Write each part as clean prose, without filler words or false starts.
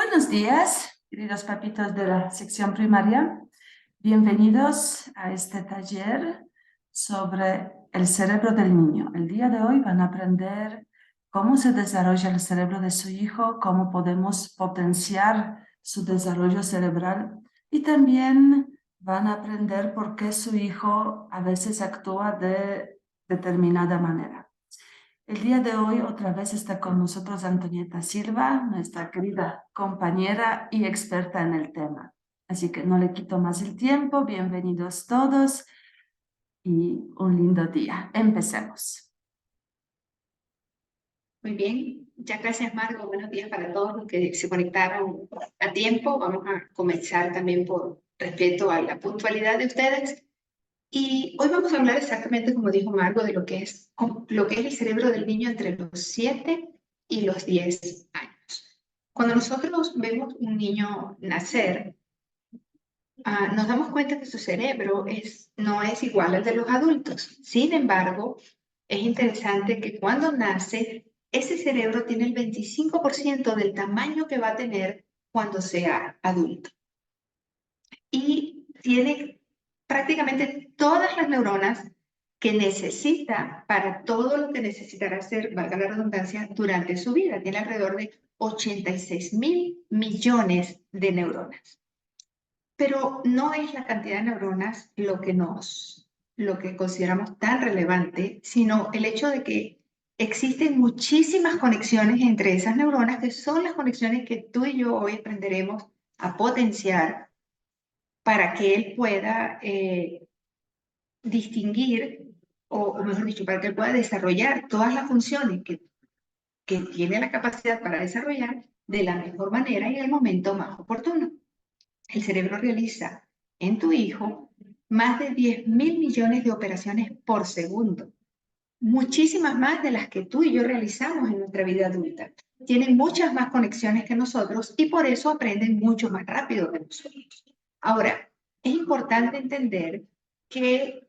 Buenos días, queridos papitos de la sección primaria. Bienvenidos a este taller sobre el cerebro del niño. El día de hoy van a aprender cómo se desarrolla el cerebro de su hijo, cómo podemos potenciar su desarrollo cerebral y también van a aprender por qué su hijo a veces actúa de determinada manera. El día de hoy otra vez está con nosotros Antonieta Silva, nuestra querida compañera y experta en el tema. Así que no le quito más el tiempo. Bienvenidos todos y un lindo día. Empecemos. Muy bien, muchas gracias Margo, buenos días para todos los que se conectaron a tiempo. Vamos a comenzar también por respeto a la puntualidad de ustedes. Y hoy vamos a hablar exactamente, como dijo Margo, de lo que es el cerebro del niño entre los 7 y los 10 años. Cuando nosotros vemos un niño nacer, nos damos cuenta que su cerebro no es igual al de los adultos. Sin embargo, es interesante que cuando nace, ese cerebro tiene el 25% del tamaño que va a tener cuando sea adulto. Y tiene prácticamente todas las neuronas que necesita para todo lo que necesitará hacer, valga la redundancia, durante su vida. Tiene alrededor de 86.000 millones de neuronas. Pero no es la cantidad de neuronas lo que consideramos tan relevante, sino el hecho de que existen muchísimas conexiones entre esas neuronas, que son las conexiones que tú y yo hoy aprenderemos a potenciar para que él pueda distinguir, o mejor dicho, para que él pueda desarrollar todas las funciones que tiene la capacidad para desarrollar de la mejor manera y en el momento más oportuno. El cerebro realiza en tu hijo más de 10.000 millones de operaciones por segundo, muchísimas más de las que tú y yo realizamos en nuestra vida adulta. Tienen muchas más conexiones que nosotros y por eso aprenden mucho más rápido que nosotros. Ahora, es importante entender que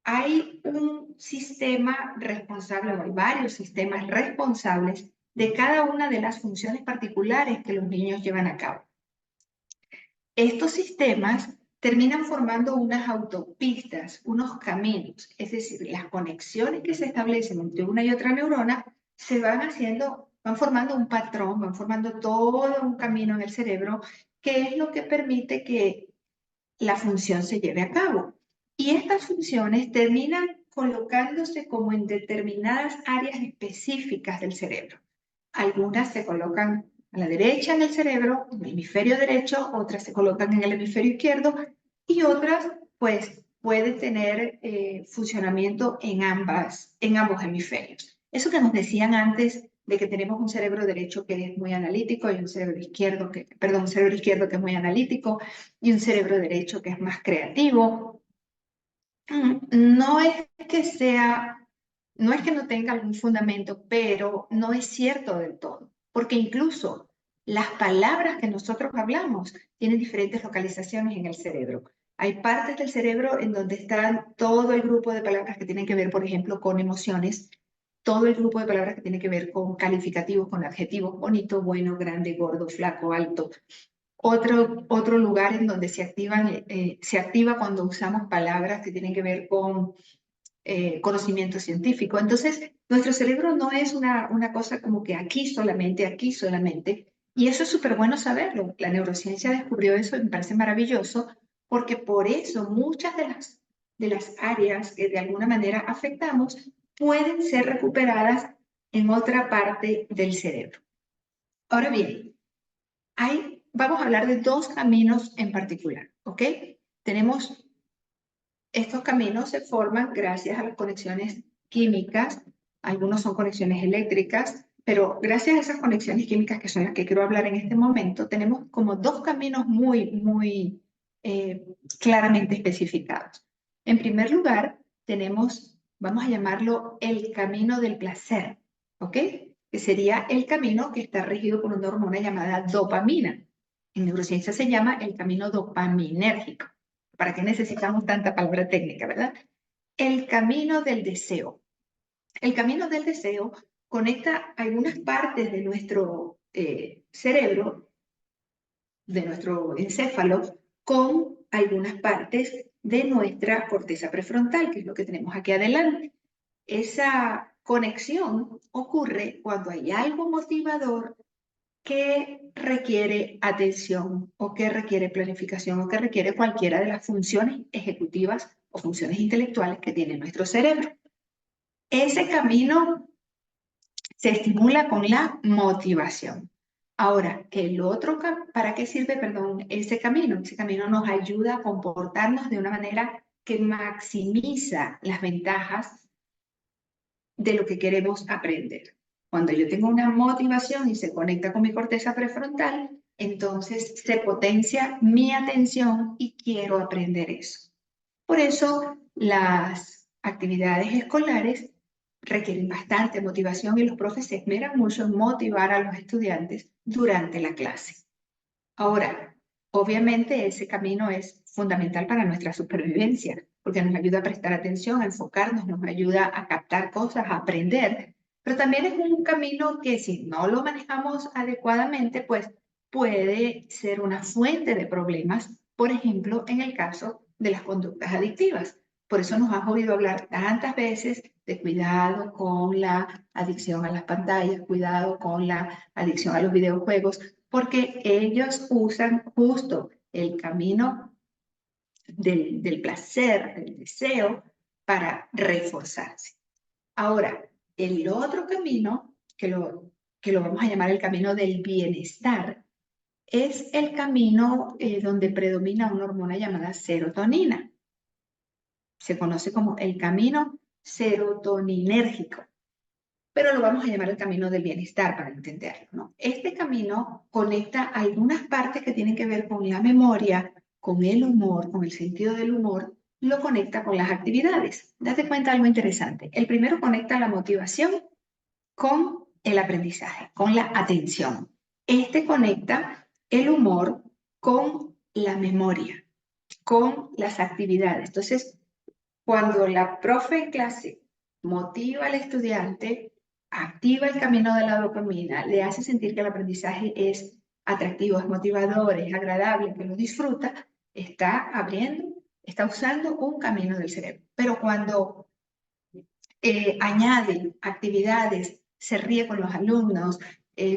hay un sistema responsable, o hay varios sistemas responsables de cada una de las funciones particulares que los niños llevan a cabo. Estos sistemas terminan formando unas autopistas, unos caminos, es decir, las conexiones que se establecen entre una y otra neurona se van haciendo, van formando un patrón, van formando todo un camino en el cerebro, que es lo que permite que la función se lleve a cabo. Y estas funciones terminan colocándose como en determinadas áreas específicas del cerebro. Algunas se colocan a la derecha en el cerebro, en el hemisferio derecho, otras se colocan en el hemisferio izquierdo y otras, pues, pueden tener funcionamiento en ambos hemisferios. Eso que nos decían antes de que tenemos un cerebro derecho que es muy analítico y un cerebro izquierdo un cerebro izquierdo que es muy analítico y un cerebro derecho que es más creativo. No es no es que no tenga algún fundamento, pero no es cierto del todo, porque incluso las palabras que nosotros hablamos tienen diferentes localizaciones en el cerebro. Hay partes del cerebro en donde están todo el grupo de palabras que tienen que ver, por ejemplo, con emociones, todo el grupo de palabras que tienen que ver con calificativos, con adjetivos: bonito, bueno, grande, gordo, flaco, alto. Otro lugar en donde se activa cuando usamos palabras que tienen que ver con conocimiento científico. Entonces, nuestro cerebro no es una cosa como que aquí solamente, y eso es súper bueno saberlo. La neurociencia descubrió eso y me parece maravilloso, porque por eso muchas de las áreas que de alguna manera afectamos pueden ser recuperadas en otra parte del cerebro. Ahora bien, vamos a hablar de dos caminos en particular, ¿ok? Estos caminos se forman gracias a las conexiones químicas, algunos son conexiones eléctricas, pero gracias a esas conexiones químicas, que son las que quiero hablar en este momento, tenemos como dos caminos muy claramente especificados. En primer lugar, vamos a llamarlo el camino del placer, ¿ok? Que sería el camino que está regido por una hormona llamada dopamina. En neurociencia se llama el camino dopaminérgico. ¿Para qué necesitamos tanta palabra técnica, verdad? El camino del deseo. El camino del deseo conecta algunas partes de nuestro cerebro de nuestro encéfalo con algunas partes de nuestra corteza prefrontal, que es lo que tenemos aquí adelante. Esa conexión ocurre cuando hay algo motivador que requiere atención o que requiere planificación o que requiere cualquiera de las funciones ejecutivas o funciones intelectuales que tiene nuestro cerebro. Ese camino se estimula con la motivación. Ahora, ¿para qué sirve, perdón, ese camino? Ese camino nos ayuda a comportarnos de una manera que maximiza las ventajas de lo que queremos aprender. Cuando yo tengo una motivación y se conecta con mi corteza prefrontal, entonces se potencia mi atención y quiero aprender eso. Por eso las actividades escolares requieren bastante motivación y los profes se esmeran mucho en motivar a los estudiantes durante la clase. Ahora, obviamente ese camino es fundamental para nuestra supervivencia, porque nos ayuda a prestar atención, a enfocarnos, nos ayuda a captar cosas, a aprender, pero también es un camino que si no lo manejamos adecuadamente, pues puede ser una fuente de problemas, por ejemplo, en el caso de las conductas adictivas. Por eso nos has oído hablar tantas veces de cuidado con la adicción a las pantallas, cuidado con la adicción a los videojuegos, porque ellos usan justo el camino del placer, del deseo, para reforzarse. Ahora, el otro camino, que lo vamos a llamar el camino del bienestar, es el camino donde predomina una hormona llamada serotonina. Se conoce como el camino serotoninérgico, pero lo vamos a llamar el camino del bienestar para entenderlo, ¿no? Este camino conecta algunas partes que tienen que ver con la memoria, con el humor, con el sentido del humor, lo conecta con las actividades. Date cuenta de algo interesante. El primero conecta la motivación con el aprendizaje, con la atención. Este conecta el humor con la memoria, con las actividades. Entonces, cuando la profe en clase motiva al estudiante, activa el camino de la dopamina, le hace sentir que el aprendizaje es atractivo, es motivador, es agradable, que lo disfruta, está está usando un camino del cerebro. Pero cuando añade actividades, se ríe con los alumnos,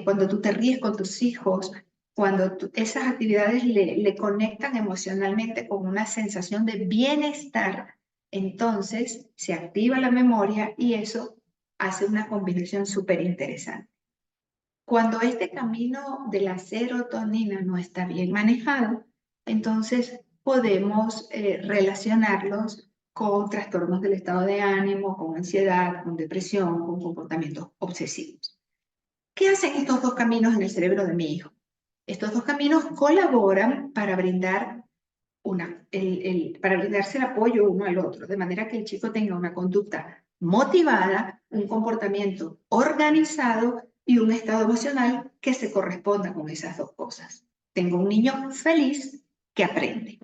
cuando tú te ríes con tus hijos, cuando esas actividades le conectan emocionalmente con una sensación de bienestar, entonces se activa la memoria y eso hace una combinación súper interesante. Cuando este camino de la serotonina no está bien manejado, entonces podemos relacionarlos con trastornos del estado de ánimo, con ansiedad, con depresión, con comportamientos obsesivos. ¿Qué hacen estos dos caminos en el cerebro de mi hijo? Estos dos caminos colaboran para para brindarse el apoyo uno al otro, de manera que el chico tenga una conducta motivada, un comportamiento organizado y un estado emocional que se corresponda con esas dos cosas. Tengo un niño feliz que aprende.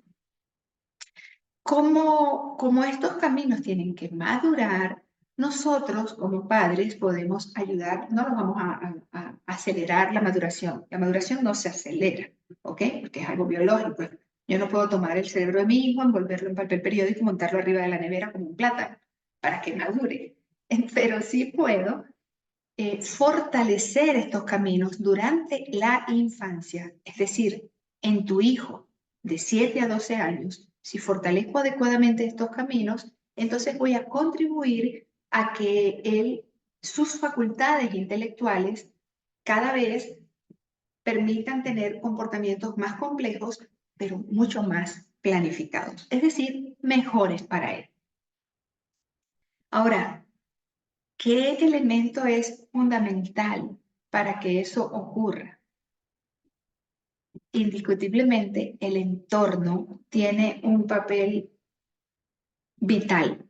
Como estos caminos tienen que madurar, nosotros como padres podemos ayudar, no nos vamos a acelerar la maduración. La maduración no se acelera, ¿ok? Porque es algo biológico. Yo no puedo tomar el cerebro de mi hijo, envolverlo en papel periódico y montarlo arriba de la nevera como un plátano para que madure. Pero sí puedo fortalecer estos caminos durante la infancia, es decir, en tu hijo de 7 a 12 años, si fortalezco adecuadamente estos caminos, entonces voy a contribuir a que sus facultades intelectuales cada vez permitan tener comportamientos más complejos, pero mucho más planificados, es decir, mejores para él. Ahora, ¿qué elemento es fundamental para que eso ocurra? Indiscutiblemente, el entorno tiene un papel vital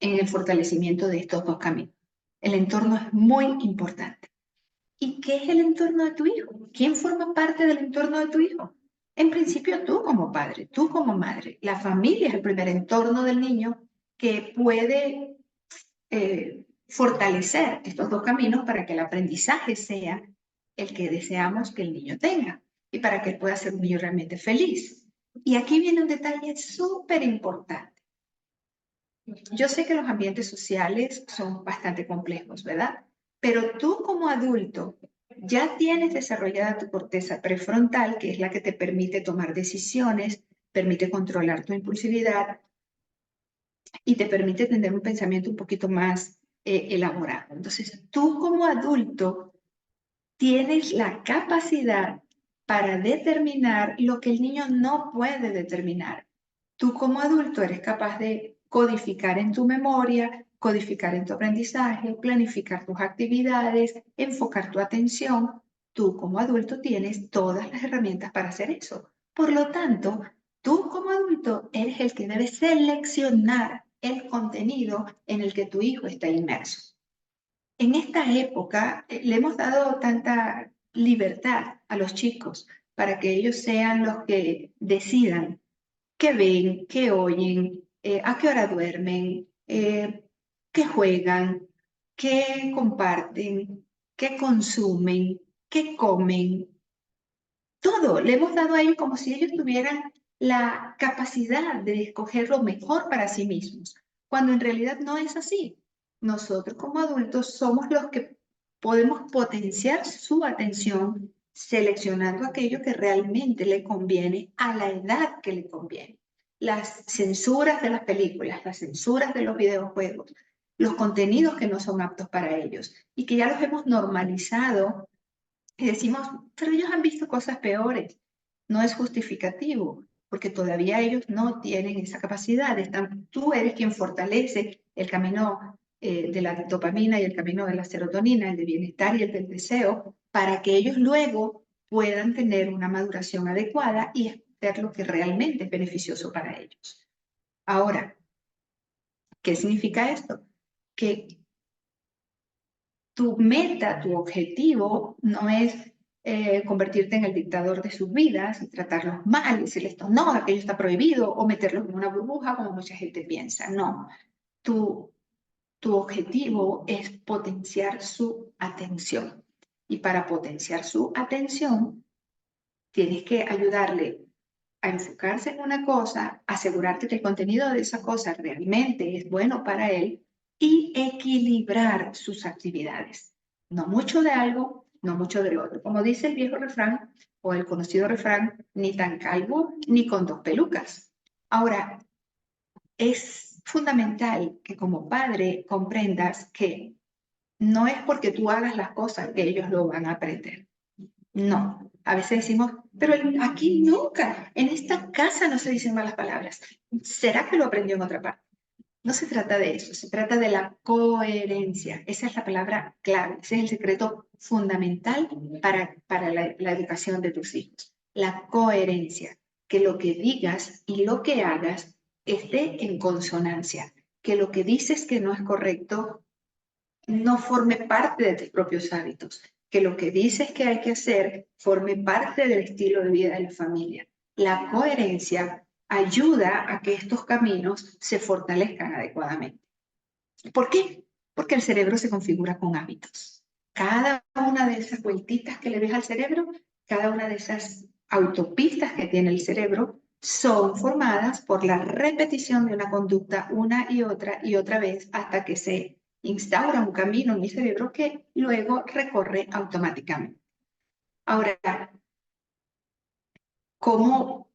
en el fortalecimiento de estos dos caminos. El entorno es muy importante. ¿Y qué es el entorno de tu hijo? ¿Quién forma parte del entorno de tu hijo? En principio, tú como padre, tú como madre. La familia es el primer entorno del niño que puede fortalecer estos dos caminos para que el aprendizaje sea el que deseamos que el niño tenga. y para que él pueda ser un niño realmente feliz. Y aquí viene un detalle súper importante. Yo sé que los ambientes sociales son bastante complejos, ¿verdad? Pero tú como adulto ya tienes desarrollada tu corteza prefrontal, que es la que te permite tomar decisiones, permite controlar tu impulsividad y te permite tener un pensamiento un poquito más elaborado. Entonces, tú como adulto tienes la capacidad para determinar lo que el niño no puede determinar. Tú como adulto eres capaz de codificar en tu memoria, codificar en tu aprendizaje, planificar tus actividades, enfocar tu atención. Tú como adulto tienes todas las herramientas para hacer eso. Por lo tanto, tú como adulto eres el que debe seleccionar el contenido en el que tu hijo está inmerso. En esta época le hemos dado tanta libertad a los chicos para que ellos sean los que decidan qué ven, qué oyen, a qué hora duermen, qué juegan, qué comparten, qué consumen, qué comen. Todo le hemos dado a ellos como si ellos tuvieran la capacidad de escoger lo mejor para sí mismos, cuando en realidad no es así. Nosotros como adultos somos los que podemos potenciar su atención seleccionando aquello que realmente le conviene a la edad que le conviene. Las censuras de las películas, las censuras de los videojuegos, los contenidos que no son aptos para ellos y que ya los hemos normalizado y decimos, pero ellos han visto cosas peores. No es justificativo, porque todavía ellos no tienen esa capacidad. Tú eres quien fortalece el camino de la dopamina y el camino de la serotonina, el de bienestar y el del deseo, para que ellos luego puedan tener una maduración adecuada y hacer lo que realmente es beneficioso para ellos. Ahora, ¿qué significa esto? Que tu meta, tu objetivo no es convertirte en el dictador de sus vidas y tratarlos mal, decirles esto no, aquello está prohibido o meterlos en una burbuja como mucha gente piensa. No, tu objetivo es potenciar su atención. Y para potenciar su atención, tienes que ayudarle a enfocarse en una cosa, asegurarte que el contenido de esa cosa realmente es bueno para él y equilibrar sus actividades. No mucho de algo, no mucho del otro. Como dice el viejo refrán o el conocido refrán, ni tan calvo ni con dos pelucas. Ahora, es fundamental que como padre comprendas que no es porque tú hagas las cosas que ellos lo van a aprender. No, a veces decimos, pero aquí nunca, en esta casa no se dicen malas palabras. ¿Será que lo aprendió en otra parte? No se trata de eso, se trata de la coherencia. Esa es la palabra clave, ese es el secreto fundamental para la educación de tus hijos. La coherencia, que lo que digas y lo que hagas esté en consonancia, que lo que dices que no es correcto no forme parte de tus propios hábitos, que lo que dices que hay que hacer forme parte del estilo de vida de la familia. La coherencia ayuda a que estos caminos se fortalezcan adecuadamente. ¿Por qué? Porque el cerebro se configura con hábitos. Cada una de esas vueltitas que le ves al cerebro, cada una de esas autopistas que tiene el cerebro, son formadas por la repetición de una conducta una y otra vez hasta que se instaura un camino en mi cerebro que luego recorre automáticamente. Ahora,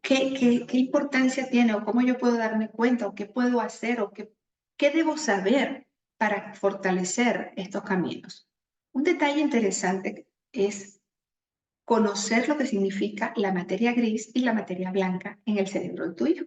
qué importancia tiene o cómo yo puedo darme cuenta o qué puedo hacer o qué debo saber para fortalecer estos caminos? Un detalle interesante es conocer lo que significa la materia gris y la materia blanca en el cerebro tuyo.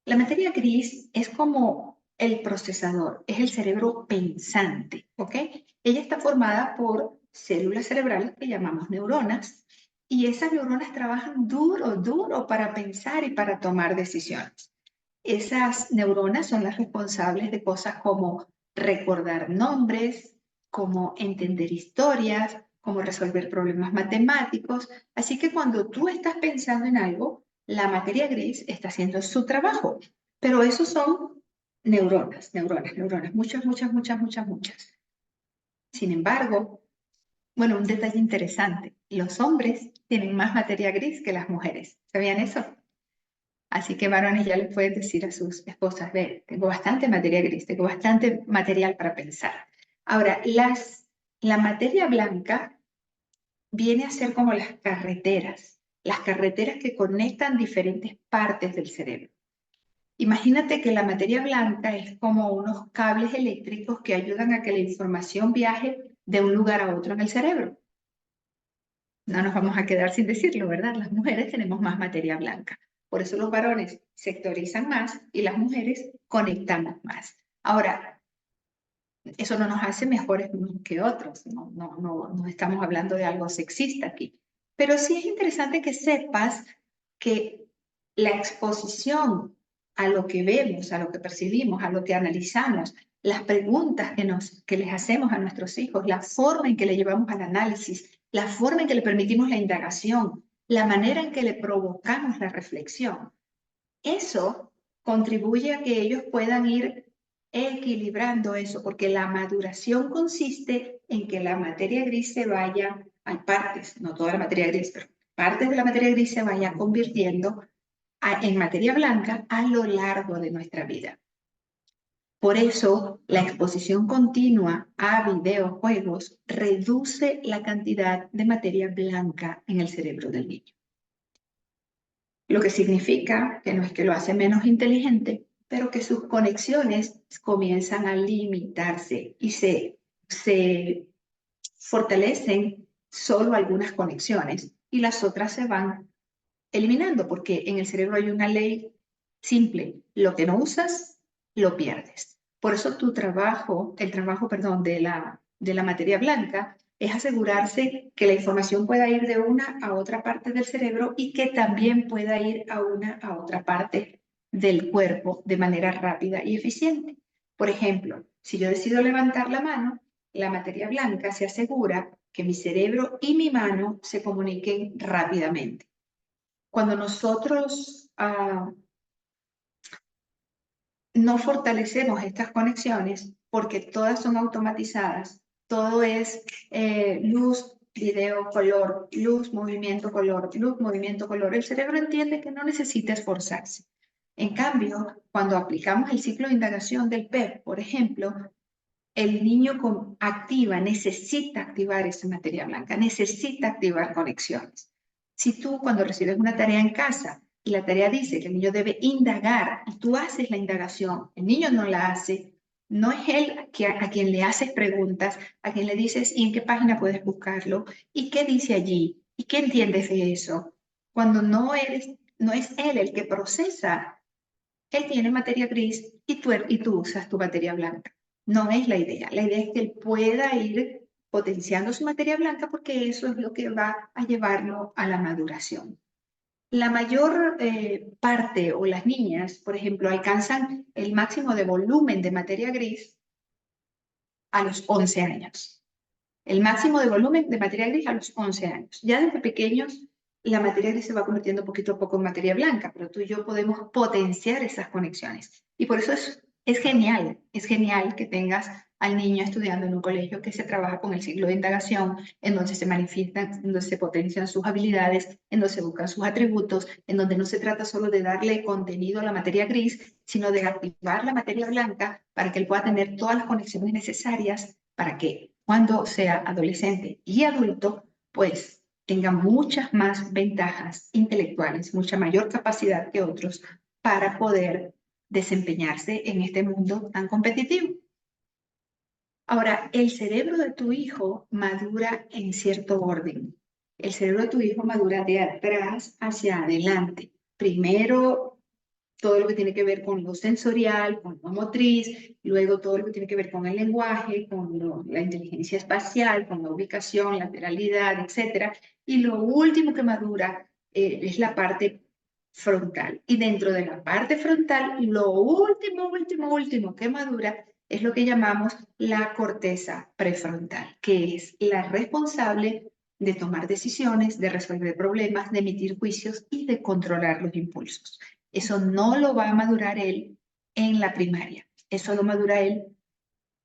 La materia gris es como el procesador, es el cerebro pensante, ¿ok? Ella está formada por células cerebrales que llamamos neuronas y esas neuronas trabajan duro, duro para pensar y para tomar decisiones. Esas neuronas son las responsables de cosas como recordar nombres, como entender historias, como resolver problemas matemáticos. Así que cuando tú estás pensando en algo, la materia gris está haciendo su trabajo. Pero esos son neuronas, neuronas, neuronas, muchas, muchas, muchas, muchas, muchas. Sin embargo, bueno, un detalle interesante, los hombres tienen más materia gris que las mujeres. ¿Sabían eso? Así que varones ya les pueden decir a sus esposas, ve, tengo bastante materia gris, tengo bastante material para pensar. Ahora, la materia blanca viene a ser como las carreteras que conectan diferentes partes del cerebro. Imagínate que la materia blanca es como unos cables eléctricos que ayudan a que la información viaje de un lugar a otro en el cerebro. No nos vamos a quedar sin decirlo, ¿verdad? Las mujeres tenemos más materia blanca. Por eso los varones sectorizan más y las mujeres conectamos más. Ahora, eso no nos hace mejores unos que otros. No estamos hablando de algo sexista aquí. Pero sí es interesante que sepas que la exposición a lo que vemos, a lo que percibimos, a lo que analizamos, las preguntas que les hacemos a nuestros hijos, la forma en que le llevamos al análisis, la forma en que le permitimos la indagación, la manera en que le provocamos la reflexión, eso contribuye a que ellos puedan ir equilibrando eso, porque la maduración consiste en que la materia gris se vaya, hay partes, no toda la materia gris, pero partes de la materia gris se vaya convirtiendo en materia blanca a lo largo de nuestra vida. Por eso, la exposición continua a videojuegos reduce la cantidad de materia blanca en el cerebro del niño. Lo que significa que no es que lo hace menos inteligente, pero que sus conexiones comienzan a limitarse y se fortalecen solo algunas conexiones y las otras se van eliminando, porque en el cerebro hay una ley simple: lo que no usas, lo pierdes. Por eso el trabajo, perdón, de la materia blanca es asegurarse que la información pueda ir de una a otra parte del cerebro y que también pueda ir a otra parte del cuerpo de manera rápida y eficiente. Por ejemplo, si yo decido levantar la mano, la materia blanca se asegura que mi cerebro y mi mano se comuniquen rápidamente. Cuando nosotros no fortalecemos estas conexiones, porque todas son automatizadas, todo es luz, video, color, luz, movimiento, color, luz, movimiento, color. El cerebro entiende que no necesita esforzarse. En cambio, cuando aplicamos el ciclo de indagación del PEP, por ejemplo, el niño necesita activar esa materia blanca, necesita activar conexiones. Si tú, cuando recibes una tarea en casa y la tarea dice que el niño debe indagar y tú haces la indagación, el niño no la hace, no es él a quien le haces preguntas, a quien le dices ¿y en qué página puedes buscarlo? ¿Y qué dice allí? ¿Y qué entiendes de eso? Cuando no es él el que procesa, él tiene materia gris y tú usas tu materia blanca. No es la idea. La idea es que él pueda ir potenciando su materia blanca, porque eso es lo que va a llevarlo a la maduración. La mayor parte, o las niñas, por ejemplo, alcanzan el máximo de volumen de materia gris a los 11 años. El máximo de volumen de materia gris a los 11 años. Ya desde pequeños, la materia gris se va convirtiendo poquito a poco en materia blanca, pero tú y yo podemos potenciar esas conexiones. Y por eso es genial que tengas al niño estudiando en un colegio que se trabaja con el ciclo de indagación, en donde se manifiestan, en donde se potencian sus habilidades, en donde se buscan sus atributos, en donde no se trata solo de darle contenido a la materia gris, sino de activar la materia blanca para que él pueda tener todas las conexiones necesarias para que cuando sea adolescente y adulto, pues tenga muchas más ventajas intelectuales, mucha mayor capacidad que otros para poder desempeñarse en este mundo tan competitivo. Ahora, el cerebro de tu hijo madura en cierto orden. El cerebro de tu hijo madura de atrás hacia adelante. Primero, todo lo que tiene que ver con lo sensorial, con lo motriz, luego todo lo que tiene que ver con el lenguaje, con la inteligencia espacial, con la ubicación, lateralidad, etc. Y lo último que madura es la parte frontal. Y dentro de la parte frontal, lo último que madura es lo que llamamos la corteza prefrontal, que es la responsable de tomar decisiones, de resolver problemas, de emitir juicios y de controlar los impulsos. Eso no lo va a madurar él en la primaria. Eso lo madura él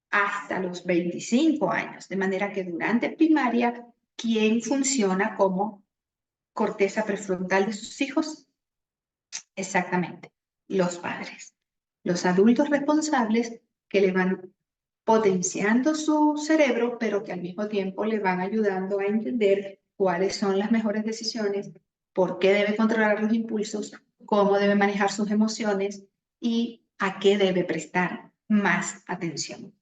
hasta los 25 años. De manera que durante primaria, quien funciona como corteza prefrontal de sus hijos? Exactamente, los padres, los adultos responsables que le van potenciando su cerebro, pero que al mismo tiempo le van ayudando a entender cuáles son las mejores decisiones, por qué debe controlar los impulsos, cómo debe manejar sus emociones y a qué debe prestar más atención.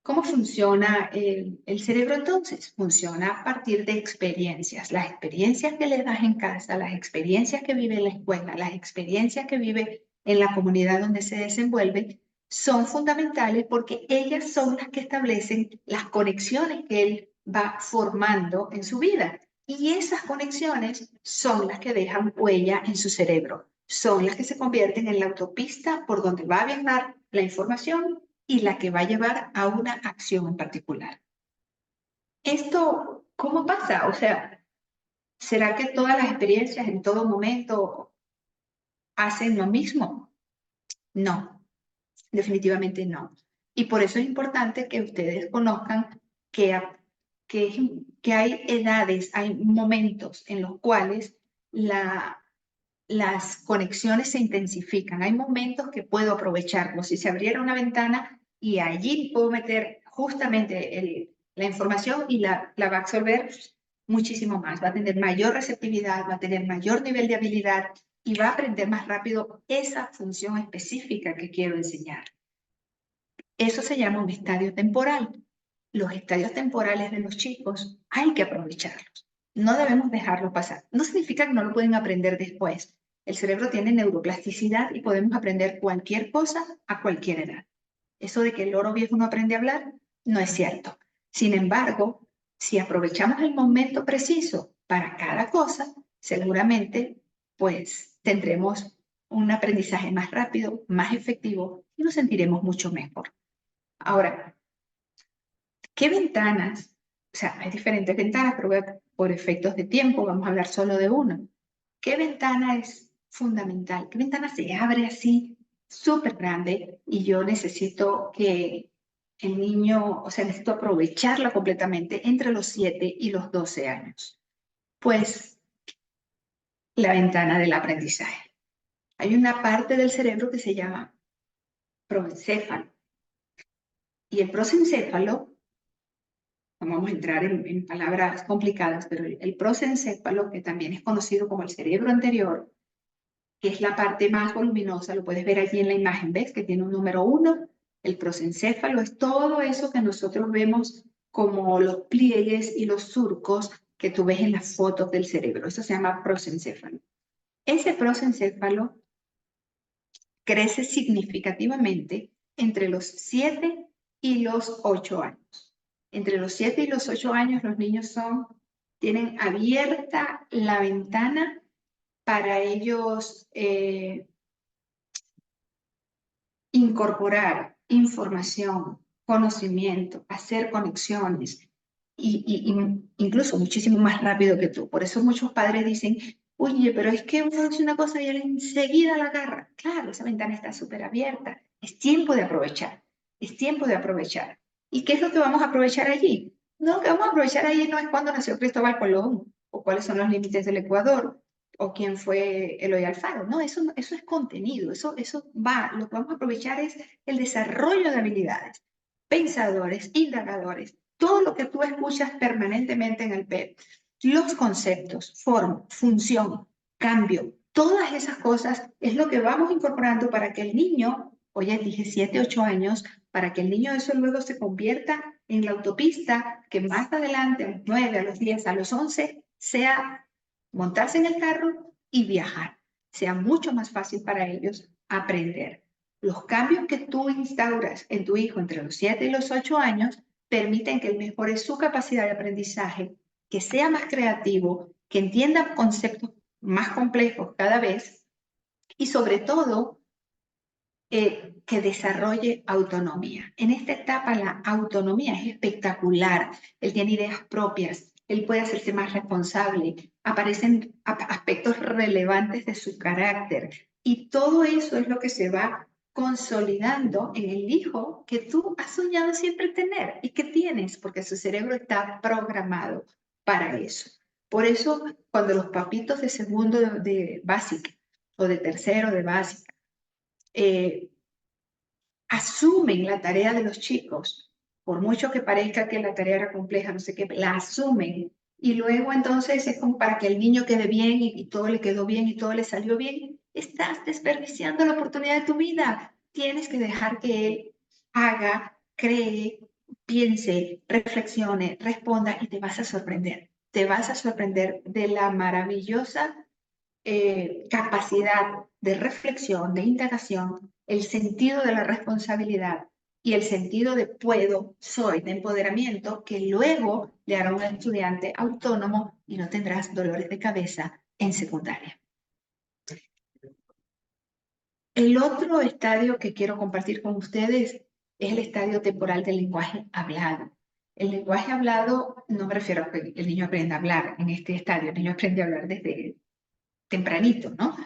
¿Cómo funciona el cerebro entonces? Funciona a partir de experiencias. Las experiencias que le das en casa, las experiencias que vive en la escuela, las experiencias que vive en la comunidad donde se desenvuelve, son fundamentales porque ellas son las que establecen las conexiones que él va formando en su vida. Y esas conexiones son las que dejan huella en su cerebro. Son las que se convierten en la autopista por donde va a viajar la información y la que va a llevar a una acción en particular. ¿Esto cómo pasa? O sea, ¿será que todas las experiencias en todo momento hacen lo mismo? No, definitivamente no. Y por eso es importante que ustedes conozcan que, que hay edades, hay momentos en los cuales las conexiones se intensifican. Hay momentos que puedo aprovecharlos. Si se abriera una ventana y allí puedo meter justamente la información y la va a absorber muchísimo más. Va a tener mayor receptividad, va a tener mayor nivel de habilidad y va a aprender más rápido esa función específica que quiero enseñar. Eso se llama un estadio temporal. Los estadios temporales de los chicos hay que aprovecharlos. No debemos dejarlo pasar. No significa que no lo pueden aprender después. El cerebro tiene neuroplasticidad y podemos aprender cualquier cosa a cualquier edad. Eso de que el loro viejo no aprende a hablar, no es cierto. Sin embargo, si aprovechamos el momento preciso para cada cosa, seguramente pues tendremos un aprendizaje más rápido, más efectivo y nos sentiremos mucho mejor. Ahora, ¿qué ventanas? O sea, hay diferentes ventanas, pero por efectos de tiempo vamos a hablar solo de una. ¿Qué ventana es fundamental? ¿Qué ventana se abre así súper grande y yo necesito que el niño, o sea, necesito aprovecharla completamente entre los 7 y los 12 años? Pues la ventana del aprendizaje. Hay una parte del cerebro que se llama proencéfalo. Y el prosencéfalo, no vamos a entrar en palabras complicadas, pero el prosencéfalo, que también es conocido como el cerebro anterior, que es la parte más voluminosa, lo puedes ver allí en la imagen, ¿ves? Que tiene un número 1, el prosencéfalo es todo eso que nosotros vemos como los pliegues y los surcos que tú ves en las fotos del cerebro, eso se llama prosencéfalo. Ese prosencéfalo crece significativamente entre los 7 y los 8 años. Entre los 7 y los 8 años los niños tienen abierta la ventana para ellos incorporar información, conocimiento, hacer conexiones y incluso muchísimo más rápido que tú. Por eso muchos padres dicen, oye, pero es que uno dice una cosa y él enseguida la agarra. Claro, esa ventana está súper abierta. Es tiempo de aprovechar. Es tiempo de aprovechar. ¿Y qué es lo que vamos a aprovechar allí? No, lo que vamos a aprovechar allí no es cuándo nació Cristóbal Colón o cuáles son los límites del Ecuador o quién fue Eloy Alfaro. No, eso es contenido, eso va, lo que vamos a aprovechar es el desarrollo de habilidades, pensadores, indagadores, todo lo que tú escuchas permanentemente en el PEP, los conceptos, forma, función, cambio, todas esas cosas es lo que vamos incorporando para que el niño, oye, dije 7, 8 años, para que el niño eso luego se convierta en la autopista que más adelante, a los 9, a los 10, a los 11, sea montarse en el carro y viajar. Sea mucho más fácil para ellos aprender. Los cambios que tú instauras en tu hijo entre los 7 y los 8 años permiten que él mejore su capacidad de aprendizaje, que sea más creativo, que entienda conceptos más complejos cada vez y sobre todo que desarrolle autonomía. En esta etapa la autonomía es espectacular. Él tiene ideas propias, él puede hacerse más responsable, aparecen aspectos relevantes de su carácter y todo eso es lo que se va consolidando en el hijo que tú has soñado siempre tener y que tienes porque su cerebro está programado para eso. Por eso, cuando los papitos de segundo de básica o de tercero de básica asumen la tarea de los chicos, por mucho que parezca que la tarea era compleja, no sé qué, la asumen. Y luego entonces es como para que el niño quede bien y todo le quedó bien y todo le salió bien. Estás desperdiciando la oportunidad de tu vida. Tienes que dejar que él haga, cree, piense, reflexione, responda y te vas a sorprender. Te vas a sorprender de la maravillosa capacidad de reflexión, de indagación, el sentido de la responsabilidad y el sentido de puedo, soy, de empoderamiento, que luego le hará un estudiante autónomo y no tendrás dolores de cabeza en secundaria. El otro estadio que quiero compartir con ustedes es el estadio temporal del lenguaje hablado. El lenguaje hablado, no me refiero a que el niño aprenda a hablar en este estadio, el niño aprende a hablar desde tempranito, ¿no?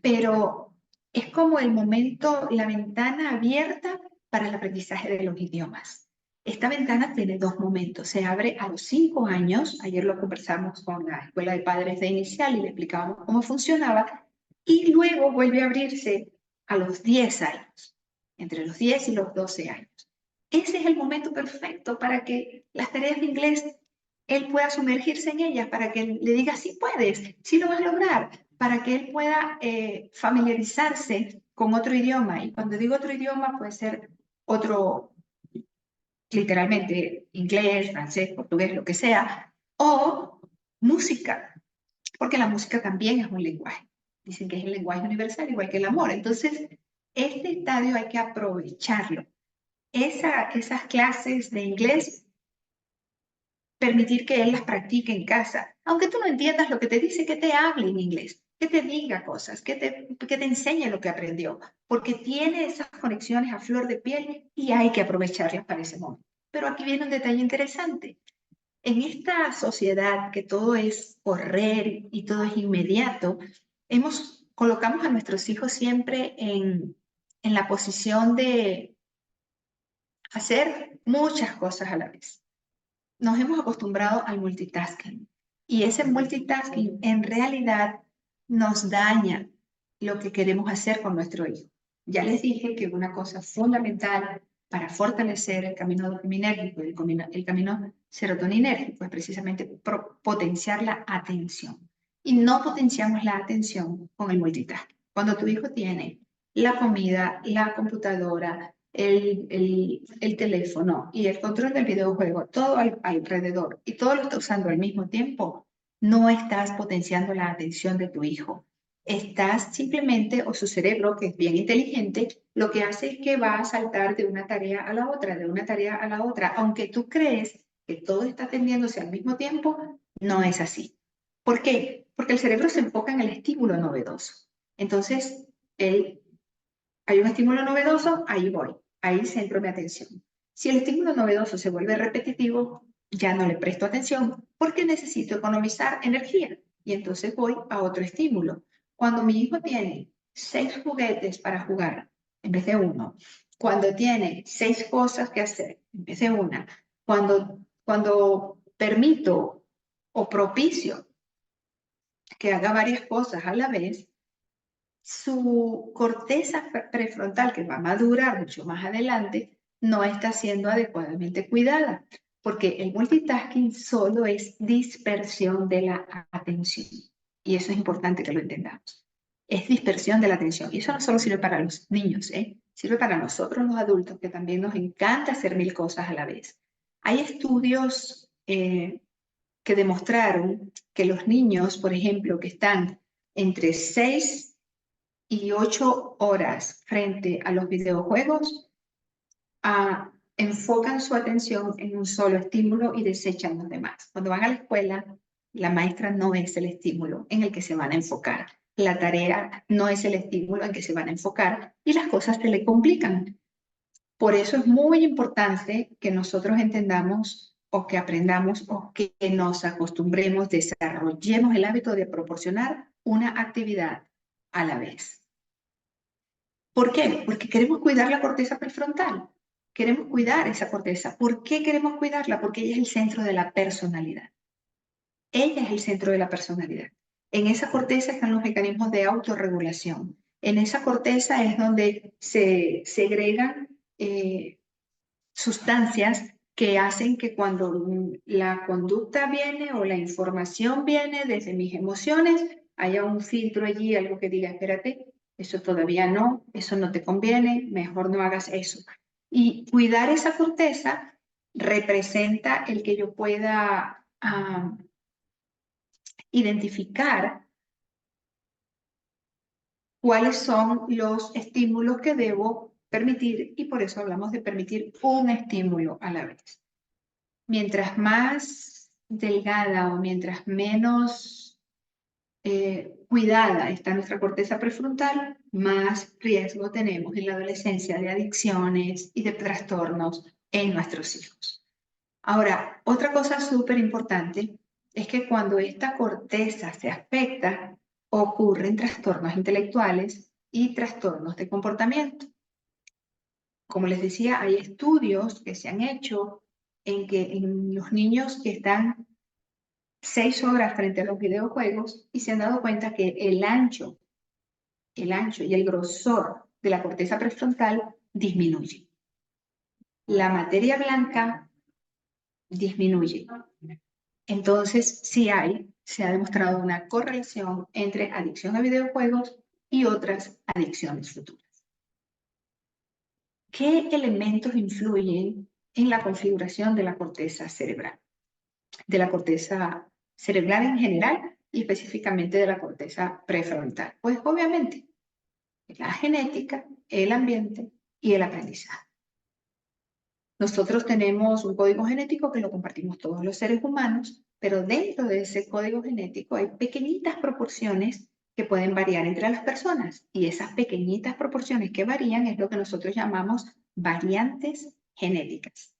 Pero es como el momento, la ventana abierta para el aprendizaje de los idiomas. Esta ventana tiene dos momentos. Se abre a los 5 años. Ayer lo conversamos con la Escuela de Padres de Inicial y le explicábamos cómo funcionaba. Y luego vuelve a abrirse a los 10 años, entre los 10 y los 12 años. Ese es el momento perfecto para que las tareas de inglés él pueda sumergirse en ellas, para que le diga sí puedes, sí lo vas a lograr, para que él pueda familiarizarse con otro idioma. Y cuando digo otro idioma puede ser otro, literalmente inglés, francés, portugués, lo que sea, o música, porque la música también es un lenguaje. Dicen que es el lenguaje universal, igual que el amor. Entonces, este estadio hay que aprovecharlo. Esas clases de inglés, permitir que él las practique en casa. Aunque tú no entiendas lo que te dice, que te hable en inglés, que te diga cosas, que te enseñe lo que aprendió, porque tiene esas conexiones a flor de piel y hay que aprovecharlas para ese momento. Pero aquí viene un detalle interesante. En esta sociedad que todo es correr y todo es inmediato, colocamos a nuestros hijos siempre en la posición de hacer muchas cosas a la vez. Nos hemos acostumbrado al multitasking y ese multitasking en realidad nos daña lo que queremos hacer con nuestro hijo. Ya les dije que una cosa fundamental para fortalecer el camino dopaminérgico y el camino serotoninérgico es precisamente potenciar la atención. Y no potenciamos la atención con el multitasking. Cuando tu hijo tiene la comida, la computadora, el teléfono y el control del videojuego, todo alrededor, y todo lo está usando al mismo tiempo, no estás potenciando la atención de tu hijo. Estás simplemente, o su cerebro, que es bien inteligente, lo que hace es que va a saltar de una tarea a la otra, de una tarea a la otra. Aunque tú crees que todo está atendiéndose al mismo tiempo, no es así. ¿Por qué? Porque el cerebro se enfoca en el estímulo novedoso. Entonces, hay un estímulo novedoso, ahí voy, ahí centro mi atención. Si el estímulo novedoso se vuelve repetitivo, ya no le presto atención porque necesito economizar energía y entonces voy a otro estímulo. Cuando mi hijo tiene 6 juguetes para jugar en vez de uno, cuando tiene 6 cosas que hacer en vez de una, cuando permito o propicio que haga varias cosas a la vez, su corteza prefrontal, que va a madurar mucho más adelante, no está siendo adecuadamente cuidada, porque el multitasking solo es dispersión de la atención. Y eso es importante que lo entendamos. Es dispersión de la atención. Y eso no solo sirve para los niños, sirve para nosotros los adultos, que también nos encanta hacer 1000 cosas a la vez. Hay estudios que demostraron que los niños, por ejemplo, que están entre 6 y 8 horas frente a los videojuegos, enfocan su atención en un solo estímulo y desechan los demás. Cuando van a la escuela, la maestra no es el estímulo en el que se van a enfocar. La tarea no es el estímulo en que se van a enfocar y las cosas se le complican. Por eso es muy importante que nosotros entendamos o que aprendamos o que nos acostumbremos, desarrollemos el hábito de proporcionar una actividad a la vez. ¿Por qué? Porque queremos cuidar la corteza prefrontal. Queremos cuidar esa corteza. ¿Por qué queremos cuidarla? Porque ella es el centro de la personalidad. Ella es el centro de la personalidad. En esa corteza están los mecanismos de autorregulación. En esa corteza es donde se segregan sustancias que hacen que cuando la conducta viene o la información viene desde mis emociones, haya un filtro allí, algo que diga, espérate, eso todavía no, eso no te conviene, mejor no hagas eso. Y cuidar esa corteza representa el que yo pueda identificar cuáles son los estímulos que debo permitir, y por eso hablamos de permitir un estímulo a la vez. Mientras más delgada o mientras menos cuidada está nuestra corteza prefrontal, más riesgo tenemos en la adolescencia de adicciones y de trastornos en nuestros hijos. Ahora, otra cosa súper importante es que cuando esta corteza se afecta, ocurren trastornos intelectuales y trastornos de comportamiento. Como les decía, hay estudios que se han hecho en que en los niños que están 6 horas frente a los videojuegos y se han dado cuenta que el ancho y el grosor de la corteza prefrontal disminuye. La materia blanca disminuye. Entonces, se ha demostrado una correlación entre adicción a videojuegos y otras adicciones futuras. ¿Qué elementos influyen en la configuración de la corteza cerebral? De la corteza cerebral en general y específicamente de la corteza prefrontal. Pues obviamente, la genética, el ambiente y el aprendizaje. Nosotros tenemos un código genético que lo compartimos todos los seres humanos, pero dentro de ese código genético hay pequeñitas proporciones que pueden variar entre las personas, y esas pequeñitas proporciones que varían es lo que nosotros llamamos variantes genéticas.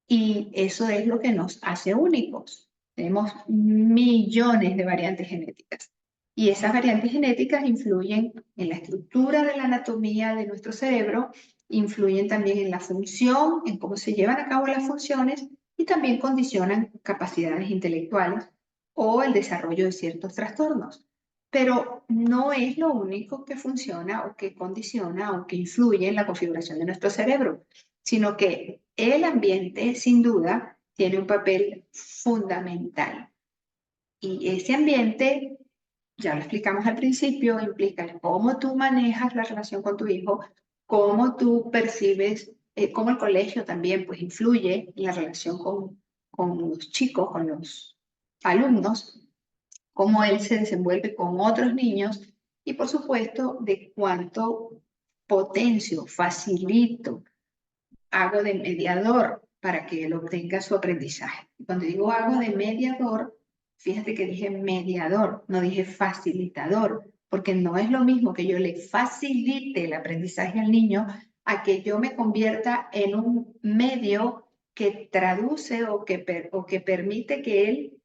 Y eso es lo que nos hace únicos. Tenemos millones de variantes genéticas. Y esas variantes genéticas influyen en la estructura de la anatomía de nuestro cerebro, influyen también en la función, en cómo se llevan a cabo las funciones, y también condicionan capacidades intelectuales o el desarrollo de ciertos trastornos. Pero no es lo único que funciona o que condiciona o que influye en la configuración de nuestro cerebro, sino que el ambiente, sin duda, tiene un papel fundamental. Y ese ambiente, ya lo explicamos al principio, implica cómo tú manejas la relación con tu hijo, cómo tú percibes, cómo el colegio también pues, influye en la relación con los chicos, con los alumnos, cómo él se desenvuelve con otros niños y, por supuesto, de cuánto potencio, facilito, hago de mediador para que él obtenga su aprendizaje. Cuando digo hago de mediador, fíjate que dije mediador, no dije facilitador, porque no es lo mismo que yo le facilite el aprendizaje al niño a que yo me convierta en un medio que traduce o que permite que él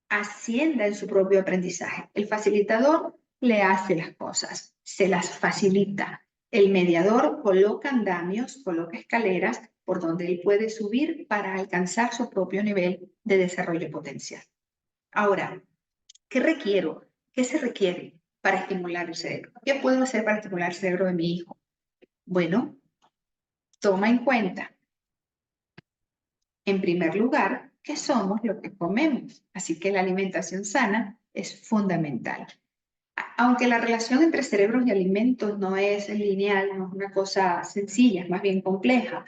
ascienda en su propio aprendizaje. El facilitador le hace las cosas, se las facilita. El mediador coloca andamios, coloca escaleras por donde él puede subir para alcanzar su propio nivel de desarrollo potencial. Ahora, ¿qué requiero? ¿Qué se requiere para estimular el cerebro? ¿Qué puedo hacer para estimular el cerebro de mi hijo? Bueno, toma en cuenta, en primer lugar, que somos lo que comemos. Así que la alimentación sana es fundamental. Aunque la relación entre cerebros y alimentos no es lineal, no es una cosa sencilla, es más bien compleja,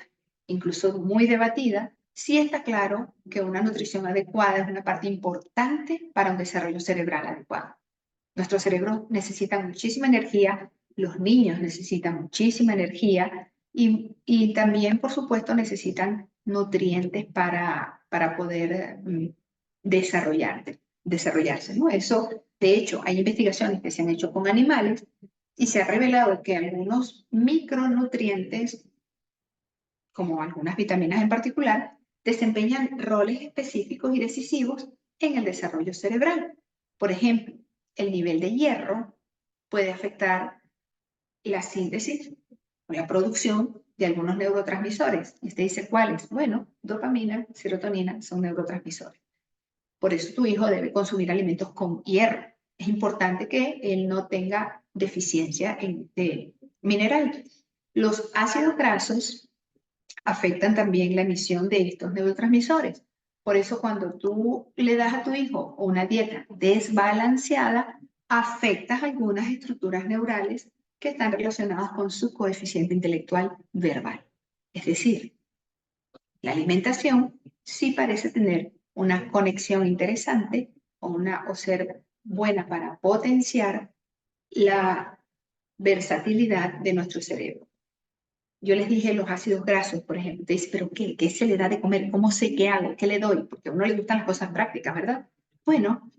incluso muy debatida, sí está claro que una nutrición adecuada es una parte importante para un desarrollo cerebral adecuado. Nuestros cerebros necesitan muchísima energía, los niños necesitan muchísima energía y también, por supuesto, necesitan nutrientes para poder desarrollarse, ¿no? Eso, de hecho, hay investigaciones que se han hecho con animales y se ha revelado que algunos micronutrientes, como algunas vitaminas en particular, desempeñan roles específicos y decisivos en el desarrollo cerebral. Por ejemplo, el nivel de hierro puede afectar la síntesis o la producción de algunos neurotransmisores. Y usted dice, ¿cuáles? Bueno, dopamina, serotonina son neurotransmisores. Por eso tu hijo debe consumir alimentos con hierro. Es importante que él no tenga deficiencia de mineral. Los ácidos grasos afectan también la emisión de estos neurotransmisores. Por eso cuando tú le das a tu hijo una dieta desbalanceada, afectas algunas estructuras neurales que están relacionadas con su coeficiente intelectual verbal. Es decir, la alimentación sí parece tener una conexión interesante o ser buena para potenciar la versatilidad de nuestro cerebro. Yo les dije los ácidos grasos, por ejemplo. Te dice, ¿pero qué? ¿Qué se le da de comer? ¿Cómo sé qué hago? ¿Qué le doy? Porque a uno le gustan las cosas prácticas, ¿verdad? Bueno,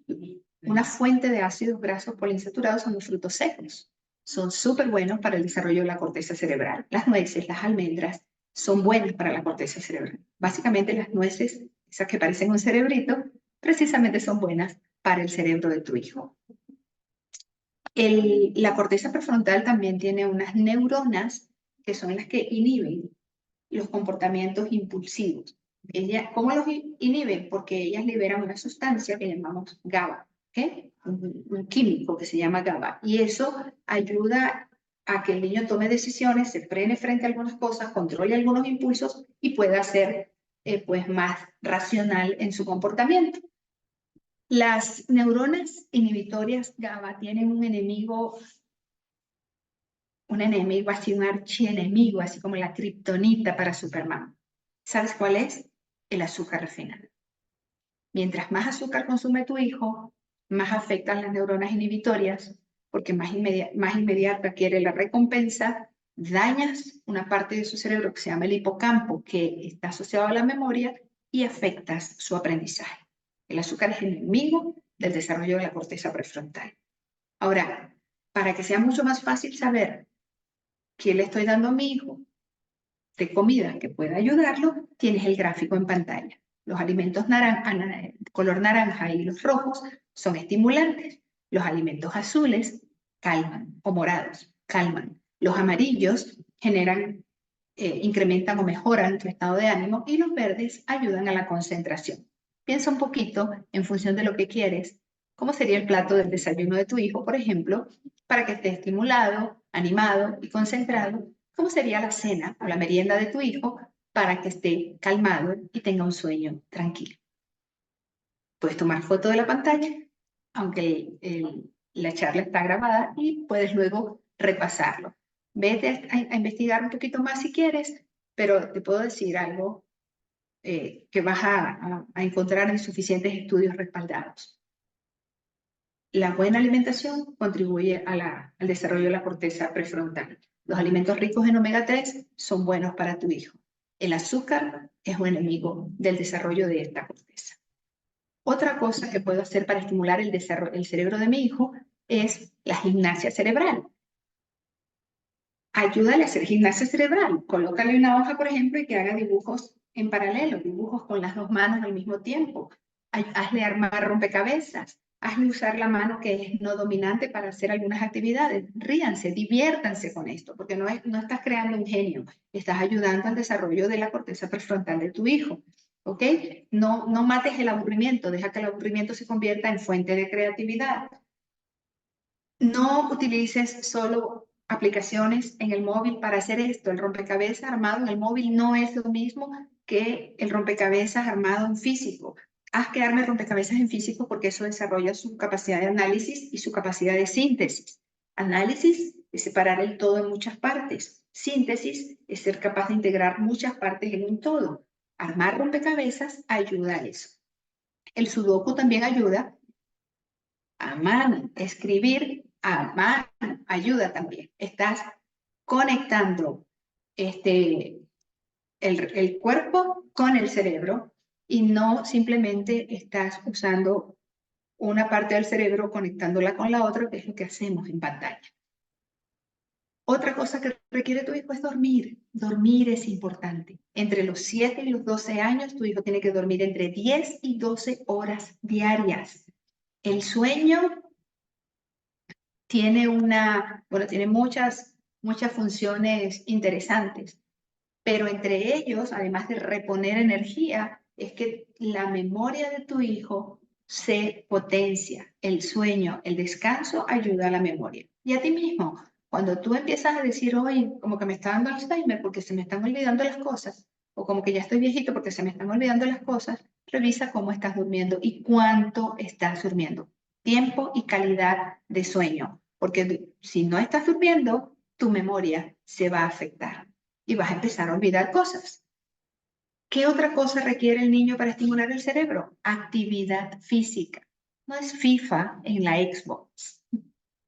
una fuente de ácidos grasos poliinsaturados son los frutos secos. Son súper buenos para el desarrollo de la corteza cerebral. Las nueces, las almendras, son buenas para la corteza cerebral. Básicamente las nueces, esas que parecen un cerebrito, precisamente son buenas para el cerebro de tu hijo. La corteza prefrontal también tiene unas neuronas que son las que inhiben los comportamientos impulsivos. ¿Cómo los inhiben? Porque ellas liberan una sustancia que llamamos GABA, ¿okay? Un químico que se llama GABA. Y eso ayuda a que el niño tome decisiones, se frene frente a algunas cosas, controle algunos impulsos y pueda ser pues más racional en su comportamiento. Las neuronas inhibitorias GABA tienen un enemigo así, un archienemigo, así como la kriptonita para Superman. ¿Sabes cuál es? El azúcar refinado. Mientras más azúcar consume tu hijo, más afectan las neuronas inhibitorias, porque más inmediata quiere la recompensa, dañas una parte de su cerebro que se llama el hipocampo, que está asociado a la memoria, y afectas su aprendizaje. El azúcar es enemigo del desarrollo de la corteza prefrontal. Ahora, para que sea mucho más fácil saber qué le estoy dando a mi hijo de comida que pueda ayudarlo, tienes el gráfico en pantalla. Los alimentos color naranja y los rojos son estimulantes. Los alimentos azules calman, o morados, calman. Los amarillos incrementan o mejoran tu estado de ánimo, y los verdes ayudan a la concentración. Piensa un poquito en función de lo que quieres. ¿Cómo sería el plato del desayuno de tu hijo, por ejemplo, para que esté estimulado, animado y concentrado? ¿Cómo sería la cena o la merienda de tu hijo para que esté calmado y tenga un sueño tranquilo? Puedes tomar foto de la pantalla, aunque la charla está grabada, y puedes luego repasarlo. Vete a investigar un poquito más si quieres, pero te puedo decir algo que vas a encontrar en suficientes estudios respaldados. La buena alimentación contribuye al desarrollo de la corteza prefrontal. Los alimentos ricos en omega 3 son buenos para tu hijo. El azúcar es un enemigo del desarrollo de esta corteza. Otra cosa que puedo hacer para estimular el cerebro de mi hijo es la gimnasia cerebral. Ayúdale a hacer gimnasia cerebral. Colócale una hoja, por ejemplo, y que haga dibujos en paralelo, dibujos con las dos manos al mismo tiempo. Hazle armar rompecabezas. Hazle usar la mano que es no dominante para hacer algunas actividades. Ríanse, diviértanse con esto, porque no estás creando un genio, estás ayudando al desarrollo de la corteza prefrontal de tu hijo. ¿Ok? No mates el aburrimiento, deja que el aburrimiento se convierta en fuente de creatividad. No utilices solo aplicaciones en el móvil para hacer esto. El rompecabezas armado en el móvil no es lo mismo que el rompecabezas armado en físico. Haz que arme rompecabezas en físico, porque eso desarrolla su capacidad de análisis y su capacidad de síntesis. Análisis es separar el todo en muchas partes. Síntesis es ser capaz de integrar muchas partes en un todo. Armar rompecabezas ayuda a eso. El sudoku también ayuda a mano. Escribir a mano ayuda también. Estás conectando el cuerpo con el cerebro, y no simplemente estás usando una parte del cerebro conectándola con la otra, que es lo que hacemos en pantalla. Otra cosa que requiere tu hijo es dormir. Dormir es importante. Entre los 7 y los 12 años, tu hijo tiene que dormir entre 10 y 12 horas diarias. El sueño tiene muchas funciones interesantes, pero entre ellos, además de reponer energía, es que la memoria de tu hijo se potencia. El sueño, el descanso ayuda a la memoria. Y a ti mismo, cuando tú empiezas a decir, oye, como que me está dando Alzheimer porque se me están olvidando las cosas, o como que ya estoy viejito porque se me están olvidando las cosas, revisa cómo estás durmiendo y cuánto estás durmiendo. Tiempo y calidad de sueño, porque si no estás durmiendo, tu memoria se va a afectar y vas a empezar a olvidar cosas. ¿Qué otra cosa requiere el niño para estimular el cerebro? Actividad física. No es FIFA en la Xbox,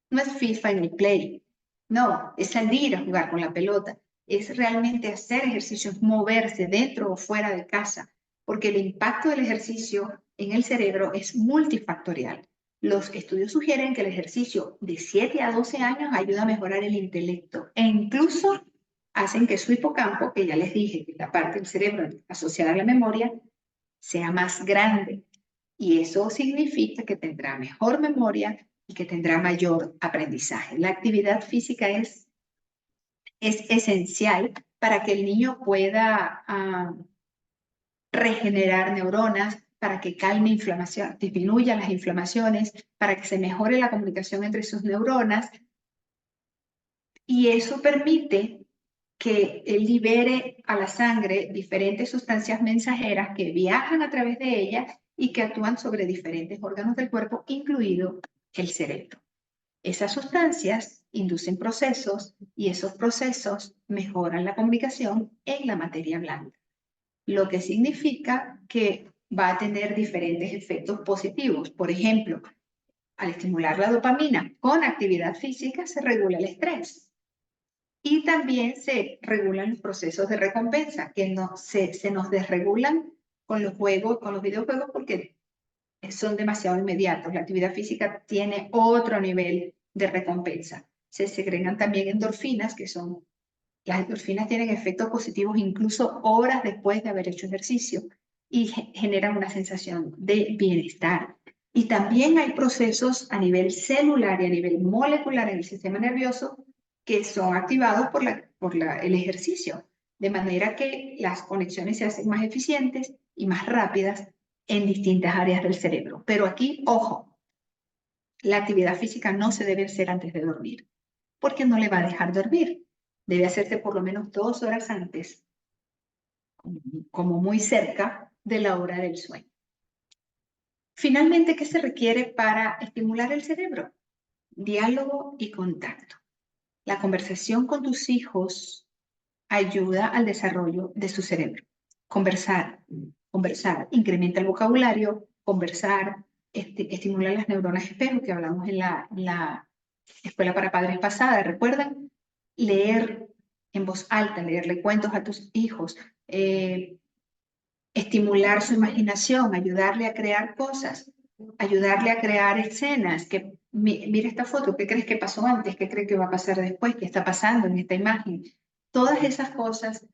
no es FIFA en el Play, no, es salir a jugar con la pelota, es realmente hacer ejercicios, moverse dentro o fuera de casa, porque el impacto del ejercicio en el cerebro es multifactorial. Los estudios sugieren que el ejercicio de 7 a 12 años ayuda a mejorar el intelecto e incluso hacen que su hipocampo, que ya les dije, que es la parte del cerebro asociada a la memoria, sea más grande. Y eso significa que tendrá mejor memoria y que tendrá mayor aprendizaje. La actividad física es esencial para que el niño pueda regenerar neuronas, para que calme inflamación, disminuya las inflamaciones, para que se mejore la comunicación entre sus neuronas. Y eso permite que él libere a la sangre diferentes sustancias mensajeras que viajan a través de ella y que actúan sobre diferentes órganos del cuerpo, incluido el cerebro. Esas sustancias inducen procesos y esos procesos mejoran la comunicación en la materia blanca, lo que significa que va a tener diferentes efectos positivos. Por ejemplo, al estimular la dopamina con actividad física se regula el estrés. Y también se regulan los procesos de recompensa, que no, se nos desregulan con los juegos, con los videojuegos, porque son demasiado inmediatos. La actividad física tiene otro nivel de recompensa. Se segregan también endorfinas, que son, las endorfinas tienen efectos positivos incluso horas después de haber hecho ejercicio y generan una sensación de bienestar. Y también hay procesos a nivel celular y a nivel molecular en el sistema nervioso que son activados por el ejercicio, de manera que las conexiones se hacen más eficientes y más rápidas en distintas áreas del cerebro. Pero aquí, ojo, la actividad física no se debe hacer antes de dormir, porque no le va a dejar dormir. Debe hacerse por lo menos 2 horas antes, como muy cerca de la hora del sueño. Finalmente, ¿qué se requiere para estimular el cerebro? Diálogo y contacto. La conversación con tus hijos ayuda al desarrollo de su cerebro. Conversar, incrementa el vocabulario, conversar, estimula las neuronas espejo que hablamos en la escuela para padres pasada, ¿recuerdan? Leer en voz alta, leerle cuentos a tus hijos, estimular su imaginación, ayudarle a crear cosas, ayudarle a crear escenas, que mira esta foto, ¿qué crees que pasó antes? ¿Qué crees que va a pasar después? ¿Qué está pasando en esta imagen? Todas esas cosas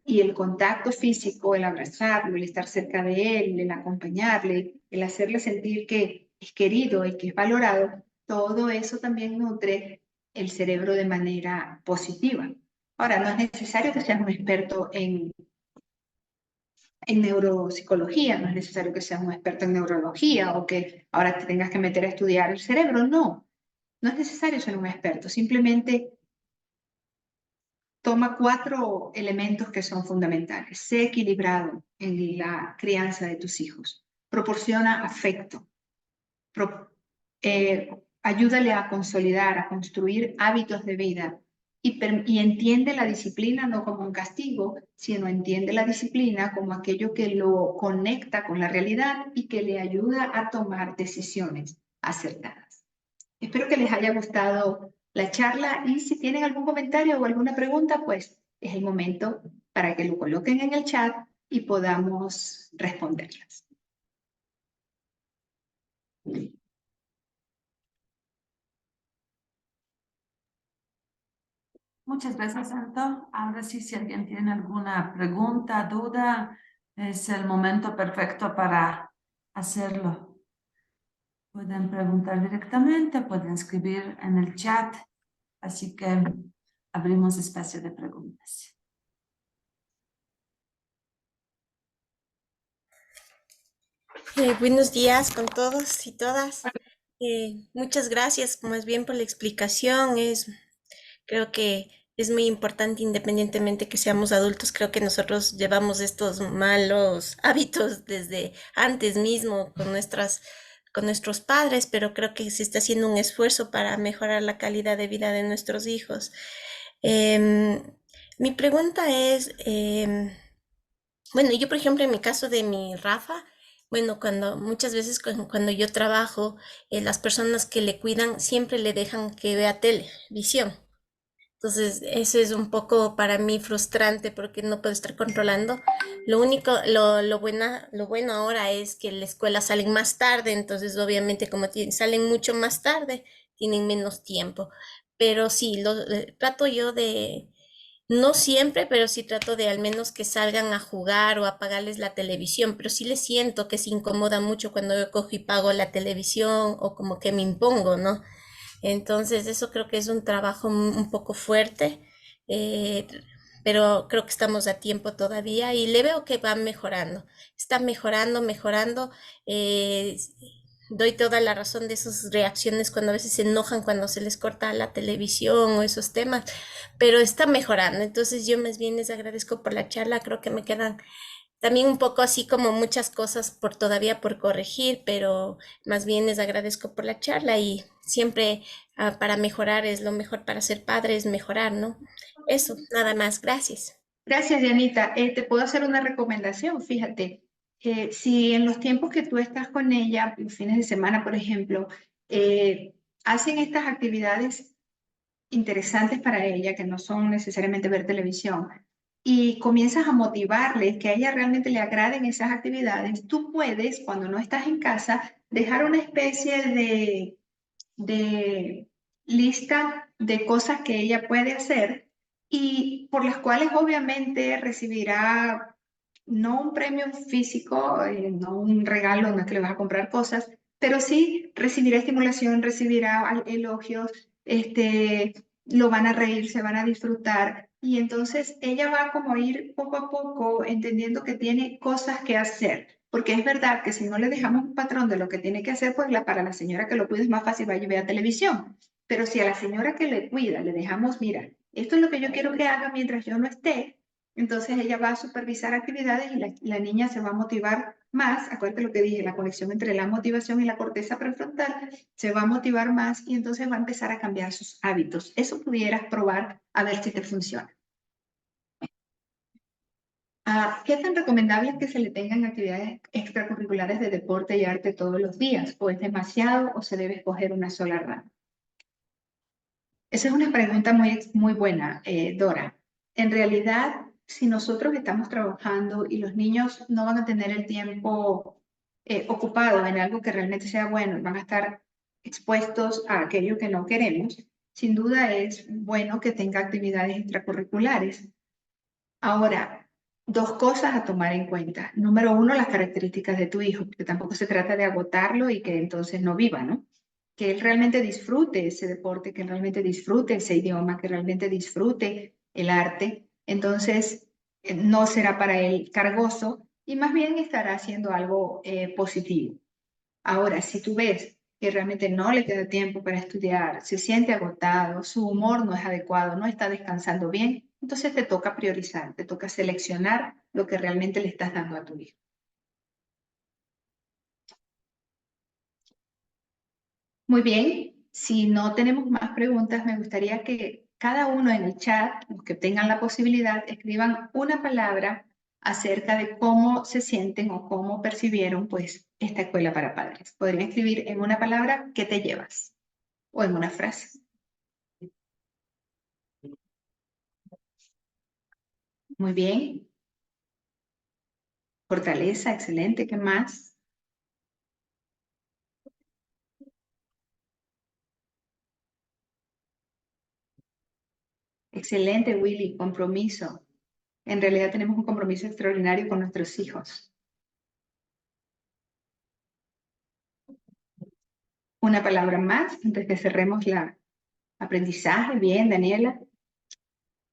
y el contacto físico, el abrazarlo, el estar cerca de él, el acompañarle, el hacerle sentir que es querido y que es valorado, todo eso también nutre el cerebro de manera positiva. Ahora, no es necesario que seas un experto en neuropsicología, no es necesario que seas un experto en neurología o que ahora te tengas que meter a estudiar el cerebro, no. No es necesario ser un experto, simplemente toma 4 elementos que son fundamentales. Sé equilibrado en la crianza de tus hijos. Proporciona afecto. Ayúdale a consolidar, a construir hábitos de vida. Y entiende la disciplina no como un castigo, sino entiende la disciplina como aquello que lo conecta con la realidad y que le ayuda a tomar decisiones acertadas. Espero que les haya gustado la charla y si tienen algún comentario o alguna pregunta, pues es el momento para que lo coloquen en el chat y podamos responderlas. Muchas gracias, Santo. Ahora sí, si alguien tiene alguna pregunta, duda, es el momento perfecto para hacerlo. Pueden preguntar directamente, pueden escribir en el chat, así que abrimos espacio de preguntas. Buenos días con todos y todas. Muchas gracias más bien por la explicación. Creo que es muy importante, independientemente que seamos adultos, creo que nosotros llevamos estos malos hábitos desde antes mismo con nuestros padres, pero creo que se está haciendo un esfuerzo para mejorar la calidad de vida de nuestros hijos. Em, Mi pregunta es, bueno, yo por ejemplo en mi caso de mi Rafa, bueno, muchas veces cuando yo trabajo, las personas que le cuidan siempre le dejan que vea televisión. Entonces, eso es un poco para mí frustrante porque no puedo estar controlando. Lo bueno ahora es que la escuela salen más tarde, entonces obviamente como salen mucho más tarde, tienen menos tiempo. Pero sí, trato yo de, no siempre, pero sí trato de al menos que salgan a jugar o apagarles la televisión, pero sí les siento que se incomoda mucho cuando yo cojo y pago la televisión o como que me impongo, ¿no? Entonces, eso creo que es un trabajo un poco fuerte, eh, pero creo que estamos a tiempo todavía y le veo que va mejorando. Está mejorando, mejorando. eh, Doy toda la razón de esas reacciones cuando a veces se enojan cuando se les corta la televisión o esos temas, pero está mejorando. Entonces, yo más bien les agradezco por la charla. Creo que me quedan también un poco así como muchas cosas todavía por corregir, pero más bien les agradezco por la charla y siempre para mejorar es lo mejor para ser padre, es mejorar, ¿no? Eso, nada más, gracias. Gracias, Dianita. Te puedo hacer una recomendación. Fíjate, si en los tiempos que tú estás con ella, los fines de semana, por ejemplo, hacen estas actividades interesantes para ella, que no son necesariamente ver televisión, y comienzas a motivarles que a ella realmente le agraden esas actividades, tú puedes, cuando no estás en casa, dejar una especie de lista de cosas que ella puede hacer y por las cuales obviamente recibirá no un premio físico, no un regalo, no es que le vas a comprar cosas, pero sí recibirá estimulación, recibirá elogios, lo van a reír, se van a disfrutar y entonces ella va como a ir poco a poco entendiendo que tiene cosas que hacer. Porque es verdad que si no le dejamos un patrón de lo que tiene que hacer, pues para la señora que lo cuida es más fácil, va a ver a televisión. Pero si a la señora que le cuida le dejamos, mira, esto es lo que yo quiero que haga mientras yo no esté, entonces ella va a supervisar actividades y la niña se va a motivar más. Acuérdate lo que dije, la conexión entre la motivación y la corteza prefrontal se va a motivar más y entonces va a empezar a cambiar sus hábitos. Eso pudieras probar a ver si te funciona. ¿Qué tan recomendable es que se le tengan actividades extracurriculares de deporte y arte todos los días? ¿O es demasiado o se debe escoger una sola rama? Esa es una pregunta muy buena, Dora. En realidad, si nosotros estamos trabajando y los niños no van a tener el tiempo ocupado en algo que realmente sea bueno, van a estar expuestos a aquello que no queremos, sin duda es bueno que tenga actividades extracurriculares. Ahora, dos cosas a tomar en cuenta. Número uno, las características de tu hijo, porque tampoco se trata de agotarlo y que entonces no viva, ¿no? Que él realmente disfrute ese deporte, que realmente disfrute ese idioma, que realmente disfrute el arte. Entonces, no será para él cargoso y más bien estará haciendo algo positivo. Ahora, si tú ves que realmente no le queda tiempo para estudiar, se siente agotado, su humor no es adecuado, no está descansando bien, entonces te toca priorizar, te toca seleccionar lo que realmente le estás dando a tu hijo. Muy bien, si no tenemos más preguntas, me gustaría que cada uno en el chat, los que tengan la posibilidad, escriban una palabra acerca de cómo se sienten o cómo percibieron pues esta escuela para padres. Podrían escribir en una palabra qué te llevas o en una frase. Muy bien. Fortaleza, excelente. ¿Qué más? Excelente, Willy. Compromiso. En realidad tenemos un compromiso extraordinario con nuestros hijos. Una palabra más antes que cerremos la aprendizaje. Bien, Daniela.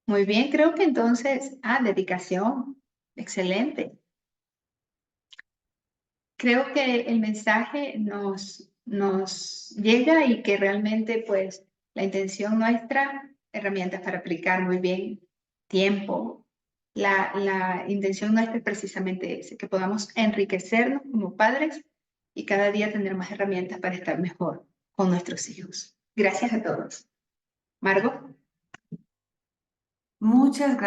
Muy bien, creo que entonces, dedicación. Excelente. creo que el mensaje nos llega y que realmente pues la intención nuestra, herramientas para aplicar muy bien, tiempo, la intención nuestra es precisamente ese, que podamos enriquecernos como padres y cada día tener más herramientas para estar mejor con nuestros hijos. Gracias a todos. Margot. Muchas gracias.